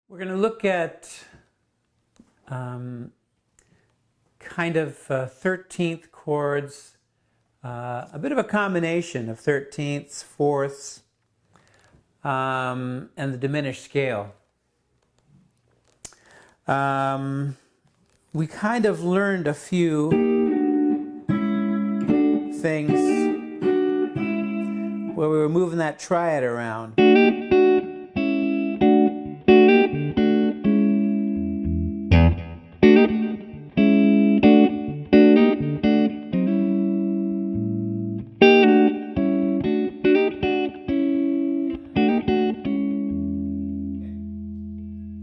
We're going to look at kind of 13th chords, a bit of a combination of 13ths, fourths, and the diminished scale. We kind of learned a few things where we were moving that triad around.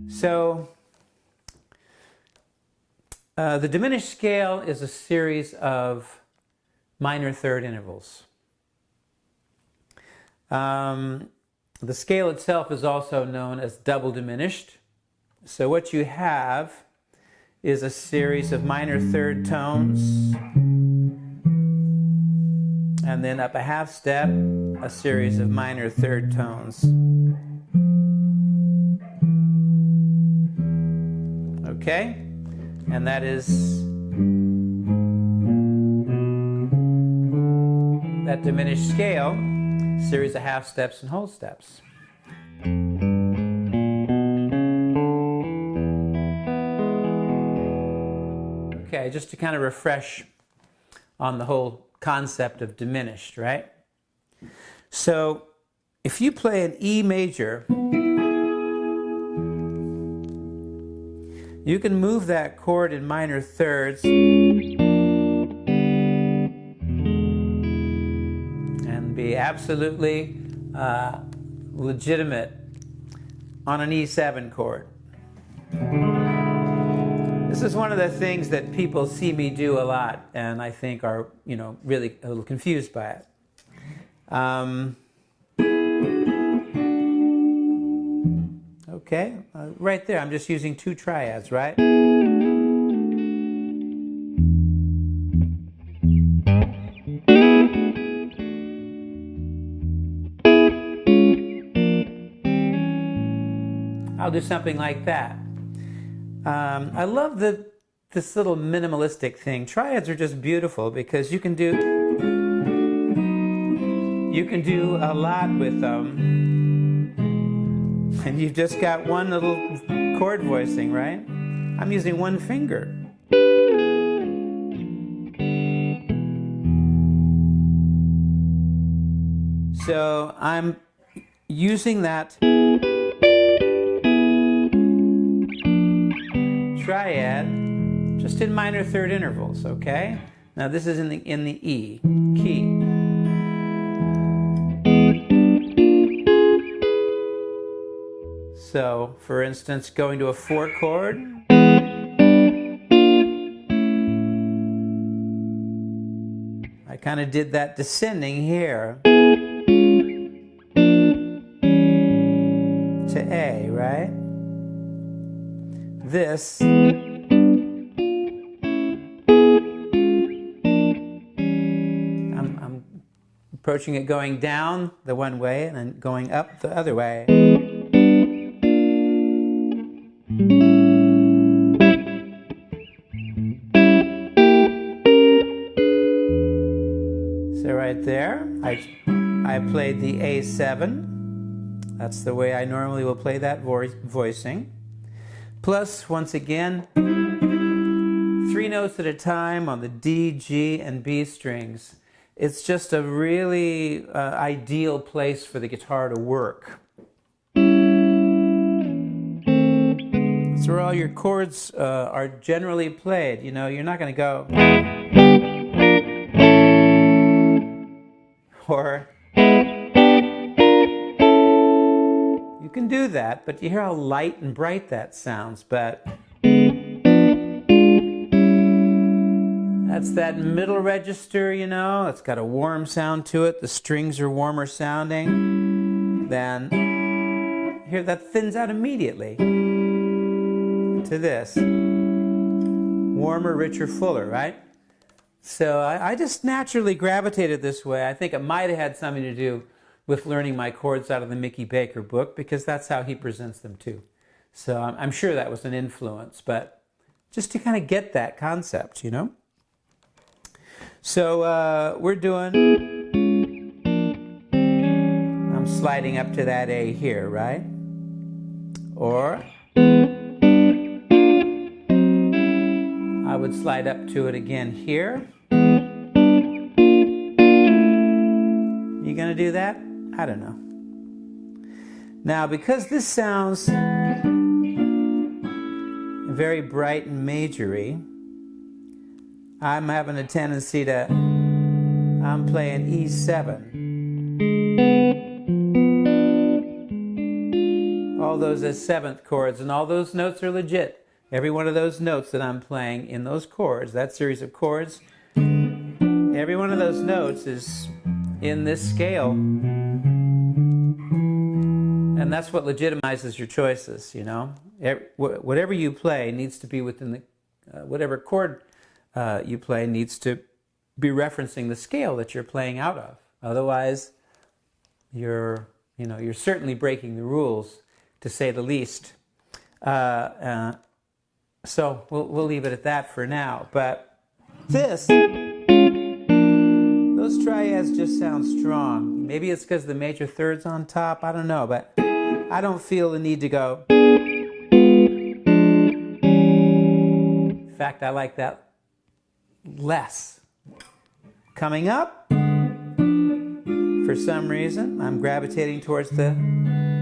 So, the diminished scale is a series of minor third intervals. The scale itself is also known as double diminished. So what you have is a series of minor third tones, and then up a half step, a series of minor third tones. Okay? And that is that diminished scale, series of half steps and whole steps. Okay, just to kind of refresh on the whole concept of diminished, right? So, if you play an E major, you can move that chord in minor thirds and be absolutely legitimate on an E7 chord. This is one of the things that people see me do a lot and I think are, really a little confused by it. Okay, right there, I'm just using two triads, right? I'll do something like that. I love this little minimalistic thing. Triads are just beautiful because you can do a lot with them. And you've just got one little chord voicing, right? I'm using one finger. So I'm using that triad just in minor third intervals, okay? Now this is in the E key. So, for instance, going to a 4 chord, I kind of did that descending here to A, right? This I'm approaching it going down the one way and then going up the other way. So right there, I played the A7. That's the way I normally will play that voicing. Plus, once again, 3 notes at a time on the D, G, and B strings. It's just a really ideal place for the guitar to work. That's where all your chords are generally played. You're not going to go or you can do that, but you hear how light and bright that sounds. But that's that middle register, it's got a warm sound to it. The strings are warmer sounding. Then here that thins out immediately to this. Warmer, richer, fuller, right? So I just naturally gravitated this way. I think it might have had something to do with learning my chords out of the Mickey Baker book, because that's how he presents them too. So I'm sure that was an influence, but just to kind of get that concept, you know? So we're doing, I'm sliding up to that A here, right? Or I would slide up to it again here. You gonna do that? I don't know. Now, because this sounds very bright and majory, I'm having a tendency to, I'm playing E7. All those as seventh chords, and all those notes are legit. Every one of those notes that I'm playing in those chords, that series of chords, every one of those notes is in this scale. And that's what legitimizes your choices, you know. Whatever you play needs to be within the, whatever chord you play needs to be referencing the scale that you're playing out of. Otherwise, you're certainly breaking the rules, to say the least. So we'll leave it at that for now. But those triads just sound strong. Maybe it's because the major third's on top. I don't know, but I don't feel the need to go. In fact, I like that less. Coming up, for some reason, I'm gravitating towards the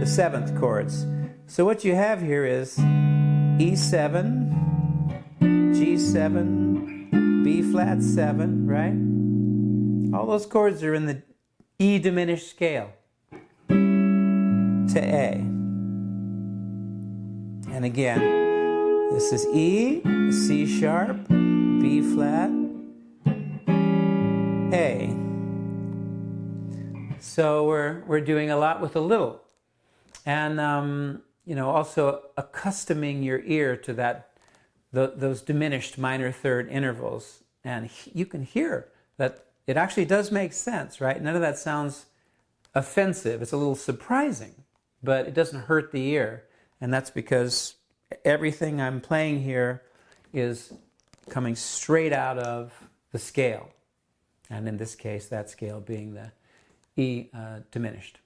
seventh chords. So what you have here is E7, G7, B flat 7, right? All those chords are in the E diminished scale to A. And again, this is E, C sharp, B flat, A. So we're doing a lot with a little. And also accustoming your ear to those diminished minor third intervals. And you can hear that it actually does make sense, right? None of that sounds offensive. It's a little surprising, but it doesn't hurt the ear. And that's because everything I'm playing here is coming straight out of the scale. And in this case, that scale being the E diminished.